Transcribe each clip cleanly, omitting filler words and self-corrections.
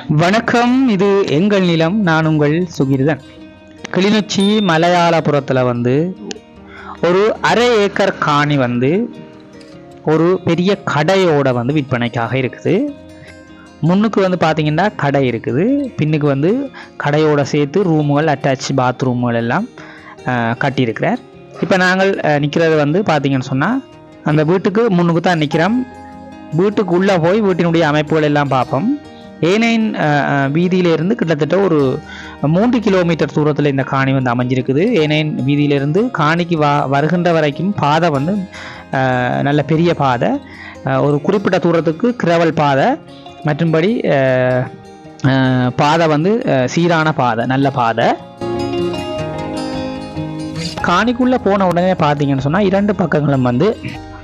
வணக்கம். இது எங்கள் நிலம். நான் உங்கள் சுகிர்தன். கிளிநொச்சி மலையாளபுரத்தில் ஒரு அரை ஏக்கர் காணி ஒரு பெரிய கடையோட விற்பனைக்காக இருக்குது. முன்னுக்கு பார்த்தீங்கன்னா கடை இருக்குது, பின்னுக்கு கடையோட சேர்த்து ரூமுகள், அட்டாச் பாத்ரூம்கள் எல்லாம் கட்டியிருக்கிறார். இப்போ நாங்கள் நிற்கிறது பார்த்தீங்கன்னு சொன்னால் அந்த வீட்டுக்கு முன்னுக்கு தான் நிற்கிறோம். வீட்டுக்கு உள்ளே போய் வீட்டினுடைய அமைப்புகள் எல்லாம் பார்ப்போம். ஏனையின் வீதியிலிருந்து கிட்டத்தட்ட ஒரு 3 கிலோமீட்டர் தூரத்தில் இந்த காணி அமைஞ்சிருக்குது. ஏனையின் வீதியிலிருந்து காணிக்கு வருகின்ற வரைக்கும் பாதை நல்ல பெரிய பாதை, ஒரு குறிப்பிட்ட தூரத்துக்கு கிரவல் பாதை, மற்றும்படி பாதை சீரான பாதை, நல்ல பாதை. காணிக்குள்ளே போன உடனே பார்த்தீங்கன்னு சொன்னால் 2 பக்கங்களும்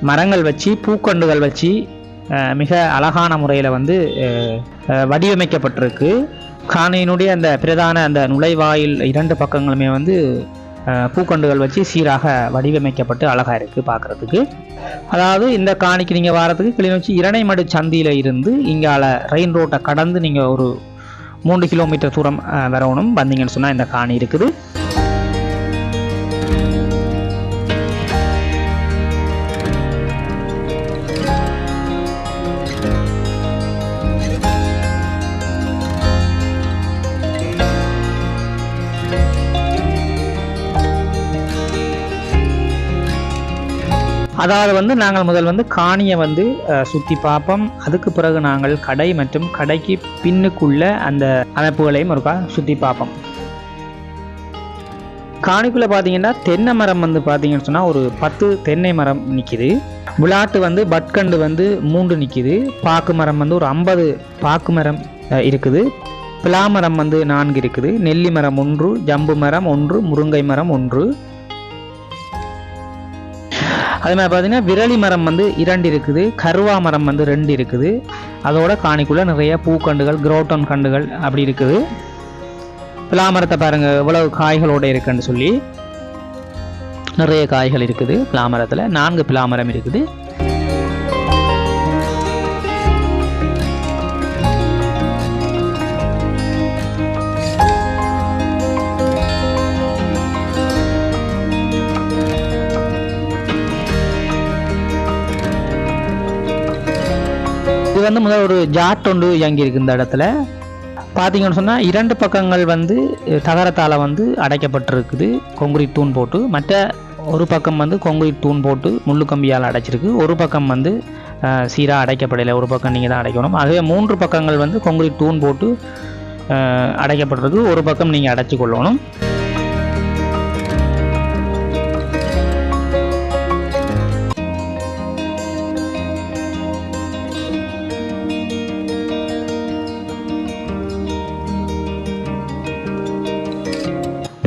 மரங்கள் வச்சு, பூக்கண்டுகள் வச்சு மிக அழகான முறையில் வடிவமைக்கப்பட்டிருக்கு. காணியினுடைய அந்த பிரதான அந்த நுழைவாயில் 2 பக்கங்களுமே பூக்கண்டுகள் வச்சு சீராக வடிவமைக்கப்பட்டு அழகாக இருக்குது பார்க்குறதுக்கு. அதாவது இந்த காணிக்கு நீங்கள் வாரத்துக்கு கிளிநொச்சி இரணைமடு சந்தியில் இருந்து இங்கால ரெயின் ரோட்டை கடந்து நீங்கள் ஒரு 3 கிலோமீட்டர் தூரம் வரணும். வந்தீங்கன்னு சொன்னால் இந்த காணி இருக்குது. அதாவது நாங்கள் முதல் காணியை சுற்றி பார்ப்போம். அதுக்கு பிறகு நாங்கள் கடை மற்றும் கடைக்கு பின்னுக்குள்ள அந்த அமைப்புகளையும் ஒருக்கா சுற்றி பார்ப்போம். காணிக்குள்ளே பார்த்தீங்கன்னா தென்னை மரம் பார்த்தீங்கன்னு சொன்னால் ஒரு 10 தென்னை மரம் நிற்கிது. விளாட்டு பட்கண்டு 3 நிற்கிது. பாக்கு மரம் ஒரு 50 பாக்கு மரம் இருக்குது. பிளாமரம் 4 இருக்குது. நெல்லி மரம் 1, ஜம்பு மரம் 1, முருங்கை மரம் 1. அதே மாதிரி பார்த்தீங்கன்னா விரலி மரம் 2 இருக்குது. கருவா மரம் 2 இருக்குது. அதோட காணிக்குள்ளே நிறைய பூக்கண்டுகள், குரோட்டன் கண்டுகள் அப்படி இருக்குது. பிளாமரத்தை பாருங்கள் எவ்வளவு காய்களோடு இருக்குன்னு சொல்லி. நிறைய காய்கள் இருக்குது பிளாமரத்தில். 4 பிளாமரம் இருக்குது. இது முதல் ஒரு ஜாட் ஒன்று இயங்கி இருக்கு. இந்த இடத்துல பார்த்தீங்கன்னு சொன்னால் 2 பக்கங்கள் தகரத்தால் அடைக்கப்பட்டிருக்குது, கொங்கிரீட் தூண் போட்டு. மற்ற ஒரு பக்கம் கொங்கிரீட் தூண் போட்டு முள்ளு கம்பியால் அடைச்சிருக்கு. ஒரு பக்கம் சீராக அடைக்கப்படலை, ஒரு பக்கம் நீங்கள் தான் அடைக்கணும். ஆகவே 3 பக்கங்கள் கொங்கிரீட் தூண் போட்டு அடைக்கப்பட்டிருக்கு. ஒரு பக்கம் நீங்கள் அடைச்சி கொள்ளணும்.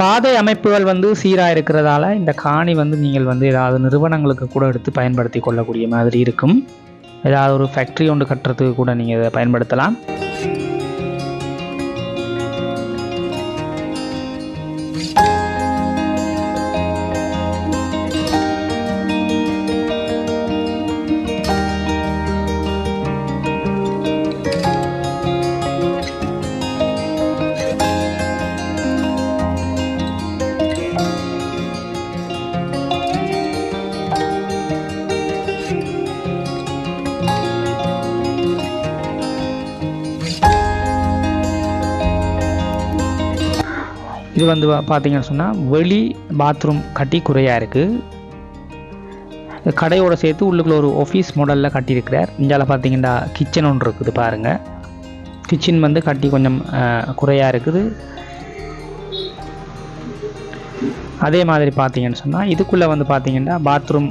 பாதை அமைப்புகள் சீராக இருக்கிறதால இந்த காணி நீங்கள் ஏதாவது நிறுவனங்களுக்கு கூட எடுத்து பயன்படுத்தி கொள்ளக்கூடிய மாதிரி இருக்கும். ஏதாவது ஒரு ஃபேக்ட்ரி ஒன்று கட்டுறதுக்கு கூட நீங்கள் இதை பயன்படுத்தலாம். இது பார்த்தீங்கன்னு சொன்னால் வெளி பாத்ரூம் கட்டி குறையாக இருக்குது. கடையோட சேர்த்து உள்ளுக்குள்ள ஒரு ஆஃபீஸ் மாடலில் கட்டியிருக்கிறார். இந்தியாவில் பார்த்தீங்கன்னா கிச்சன் ஒன்று இருக்குது பாருங்கள். கிச்சன் கட்டி கொஞ்சம் குறையாக இருக்குது. அதே மாதிரி பார்த்தீங்கன்னு சொன்னால் இதுக்குள்ளே பார்த்தீங்கன்னா பாத்ரூம்,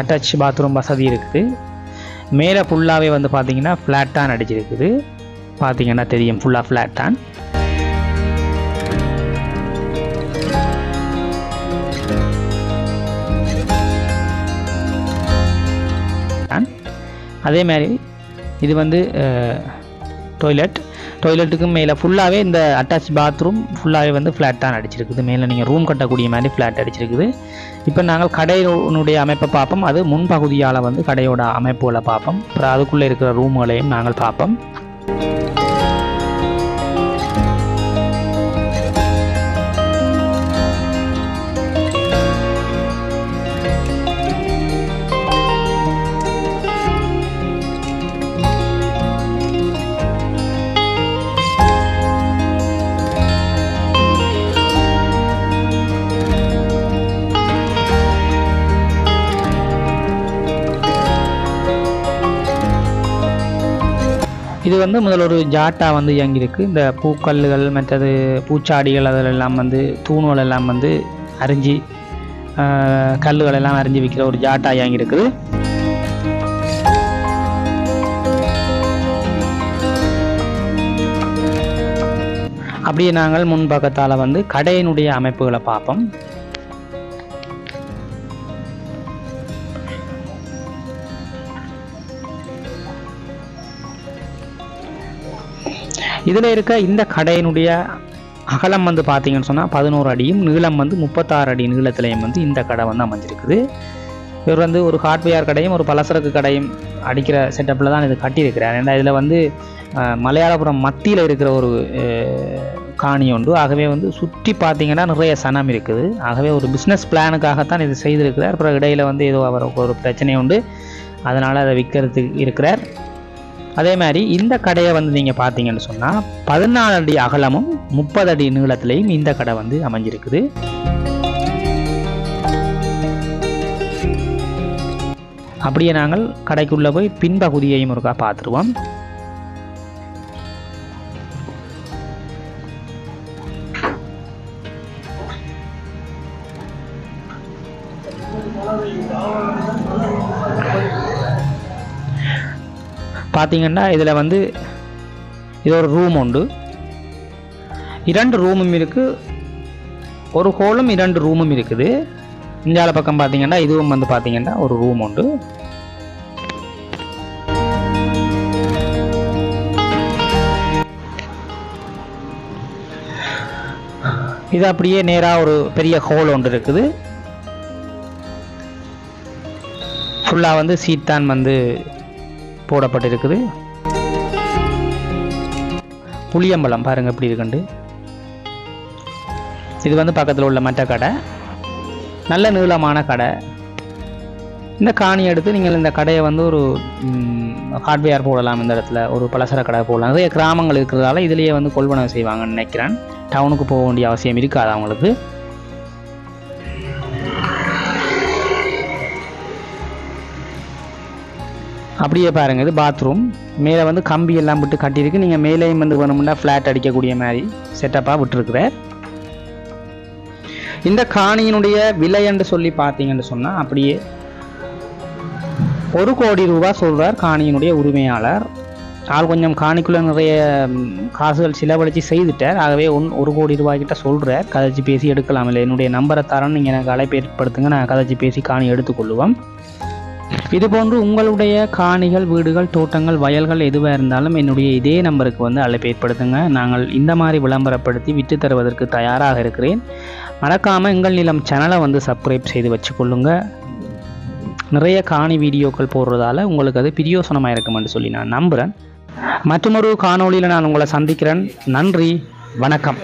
அட்டாச் பாத்ரூம் வசதி இருக்குது. மேலே ஃபுல்லாகவே பார்த்தீங்கன்னா ஃப்ளாட்டான் அடிச்சிருக்குது. பார்த்தீங்கன்னா தெரியும், ஃபுல்லாக ஃப்ளாட்டான். அதே மாதிரி இது டாய்லெட்டுக்கு மேலே ஃபுல்லாகவே இந்த அட்டாச் பாத்ரூம் ஃபுல்லாகவே ஃப்ளாட் தான் அடிச்சிருக்குது. மேலே நீங்கள் ரூம் கட்டக்கூடிய மாதிரி ஃப்ளாட் அடிச்சிருக்குது. இப்போ நாங்கள் கடையினுடைய அமைப்பை பார்ப்போம். அது முன்பகுதியால் கடையோட அமைப்புகளை பார்ப்போம். அப்புறம் அதுக்குள்ளே இருக்கிற ரூம்களையும் நாங்கள் பார்ப்போம். இது வந்து முதல் ஒரு ஜாட்டா வந்து இயங்கியிருக்கு. இந்த பூக்கல்லுகள் மற்றது பூச்சாடிகள் அதிலெல்லாம் வந்து தூணுகள் எல்லாம் வந்து அரிஞ்சு கல்லுகள் எல்லாம் அரிஞ்சு விற்கிற ஒரு ஜாட்டா இயங்கியிருக்குது. அப்படியே நாங்கள் முன்பக்கத்தால் வந்து கடையினுடைய அமைப்புகளை பார்ப்போம். இதில் இருக்க இந்த கடையினுடைய அகலம் வந்து பார்த்தீங்கன்னு சொன்னால் 11 அடியும் நீளம் வந்து 36 அடி நீளத்திலையும் வந்து இந்த கடை வந்து அமைஞ்சிருக்குது. இவர் வந்து ஒரு ஹார்ட்வேர் கடையும் ஒரு பலசரக்கு கடையும் அடிக்கிற செட்டப்பில் தான் இது கட்டியிருக்கிறார். ஏன்னா இதில் வந்து மலையாளபுரம் மத்தியில் இருக்கிற ஒரு காணி உண்டு. ஆகவே வந்து சுற்றி பார்த்தீங்கன்னா நிறைய சனம் இருக்குது. ஆகவே ஒரு பிஸ்னஸ் பிளானுக்காகத்தான் இது செய்திருக்கிறார். அப்புறம் இடையில் வந்து ஏதோ அவருக்கு ஒரு பிரச்சனை உண்டு, அதனால் அதை விற்கிறதுக்கு இருக்கிறார். அதே மாதிரி இந்த கடையை வந்து நீங்கள் பார்த்தீங்கன்னு சொன்னால் 14 அடி அகலமும் 30 அடி நீளத்திலையும் இந்த கடை வந்து அமைஞ்சிருக்குது. அப்படியே நாங்கள் கடைக்குள்ளே போய் பின்பகுதியையும் ஒருக்கா பார்த்துருவோம். பார்த்தீங்கன்னா இதில் வந்து இது ஒரு ரூம் உண்டு. 2 ரூமும் இருக்குது, ஒரு ஹோலும் 2 ரூமும் இருக்குது. இந்தியால பக்கம் பார்த்தீங்கன்னா இதுவும் வந்து பார்த்தீங்கன்னா ஒரு ரூம் உண்டு. இது அப்படியே நேராக ஒரு பெரிய ஹோல் ஒன்று இருக்குது. ஃபுல்லாக வந்து சீட் தான் வந்து போடப்பட்டிருக்குது. புளியம்பழம் பாருங்க எப்படி இருக்குண்டு. இது வந்து பக்கத்தில் உள்ள மற்ற கடை, நல்ல நீளமான கடை. இந்த காணி எடுத்து நீங்கள் இந்த கடையை வந்து ஒரு ஹார்ட்வேர் போடலாம். இந்த இடத்துல ஒரு பலசர கடை போடலாம். நிறைய கிராமங்கள் இருக்கிறதால இதிலேயே வந்து கொள்வனவு செய்வாங்கன்னு நினைக்கிறேன். டவுனுக்கு போக வேண்டிய அவசியம் இருக்காது அவங்களுக்கு. அப்படியே பாருங்க, இது பாத்ரூம். மேலே வந்து கம்பி எல்லாம் விட்டு கட்டியிருக்கு. நீங்கள் மேலேயும் வந்து வேணும்னா ஃப்ளாட் அடிக்கக்கூடிய மாதிரி செட்டப்பாக விட்டுருக்குறார். இந்த காணியினுடைய விலை என்று சொல்லி பார்த்தீங்கன்னு சொன்னால் அப்படியே 1 கோடி ரூபாய் சொல்கிறார் காணியினுடைய உரிமையாளர். ஆள் கொஞ்சம் காணிக்குள்ளே நிறைய காசுகள் செலவழித்து செய்துட்டார். ஆகவே 1 கோடி ரூபாய்கிட்ட சொல்கிறார். கதைச்சி பேசி எடுக்கலாம். இல்லை என்னுடைய நம்பரை தரேன்னு நீங்கள் எனக்கு அழைப்பு ஏற்படுத்துங்க, நான் கதைச்சி பேசி காணி எடுத்துக்கொள்ளுவோம். இதுபோன்று உங்களுடைய காணிகள், வீடுகள், தோட்டங்கள், வயல்கள் எதுவாக இருந்தாலும் என்னுடைய இதே நம்பருக்கு வந்து அழைப்பு ஏற்படுத்துங்க. நாங்கள் இந்த மாதிரி விளம்பரப்படுத்தி விற்று தருவதற்கு தயாராக இருக்கிறேன். மறக்காமல் எங்கள் நிலம் சேனலை வந்து சப்ஸ்கிரைப் செய்து வச்சுக்கொள்ளுங்க. நிறைய காணி வீடியோக்கள் போடுறதால உங்களுக்கு அது பிரியோசனமாக இருக்கும் என்று சொல்லி நான் நம்புகிறேன். மற்றொரு காணொளியில் நான் உங்களை சந்திக்கிறேன். நன்றி, வணக்கம்.